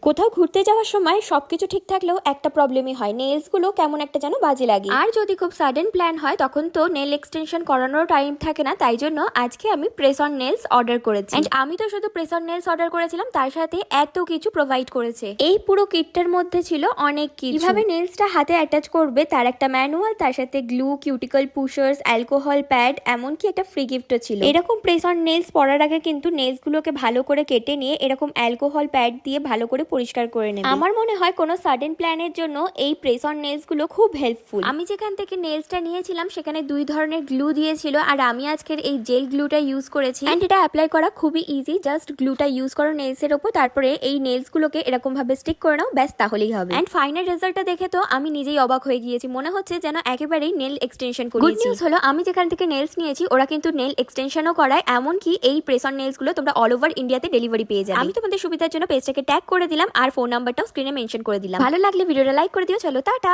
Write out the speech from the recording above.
কোথাও ঘুরতে যাওয়ার সময় সবকিছু ঠিক থাকলেও একটা প্রবলেমই হয়, নেলস গুলো কেমন একটা যেন বাজে লাগে। আর যদি খুব সাডেন প্ল্যান হয় তখন তো নেল এক্সটেনশন করানোর টাইম থাকে না, তাই জন্য আজকে আমি প্রেস অন নেলস অর্ডার করেছি। এন্ড আমি তো শুধু প্রেস অন নেলস অর্ডার করেছিলাম, তার সাথে এত কিছু প্রোভাইড করেছে। এই পুরো কিটটার মধ্যে ছিল অনেক কিছু। কিভাবে নেলসটা হাতে অ্যাটাচ করবে তার একটা ম্যানুয়াল, তার সাথে গ্লু, কিউটিকল পুশার্স, অ্যালকোহল প্যাড, এমনকি একটা ফ্রি গিফটও ছিল। এরকম প্রেস অন নেলস পরার আগে কিন্তু নেলস গুলোকে ভালো করে কেটে নিয়ে এরকম অ্যালকোহল প্যাড দিয়ে ভালো করে পরিষ্কার করে নেবে। আমার মনে হয় কোনো সাডেন প্ল্যানের জন্য এই প্রেস অন নেলস গুলো খুব হেল্পফুল। আমি যেখান থেকে নেলসটা নিয়েছিলাম সেখানে দুই ধরনের গ্লু দিয়েছিল, আর আমি আজকের এই জেল গ্লুটা ইউজ করেছি। এন্ড এটা অ্যাপ্লাই করা খুবই ইজি, জাস্ট গ্লুটা ইউজ করো নেলস এর উপর, তারপরে এই নেলস গুলোকে এরকম ভাবে স্টিক করে নাও, ব্যাস তাহলেই হবে। এন্ড ফাইনাল রেজাল্টটা দেখে তো আমি নিজেই অবাক হয়ে গিয়েছি, মনে হচ্ছে যেন একেবারেই নেল এক্সটেনশন করেছি। গুড নিউজ হলো আমি যেখান থেকে নেলস নিয়েছি ওরা কিন্তু নেল এক্সটেনশনও করায়, এমনকি এই প্রেস অন নেলস গুলো তোমরা অল ওভার ইন্ডিয়াতে ডেলিভারি পেয়ে যাবে। আমি তোমাদের সুবিধার জন্য পেজটাকে ট্যাগ করে দিলাম আর ফোন নাম্বারটাও স্ক্রিনে মেনশন করে দিলাম। ভালো লাগলে ভিডিওটা লাইক করে দিও। চলো টাটা।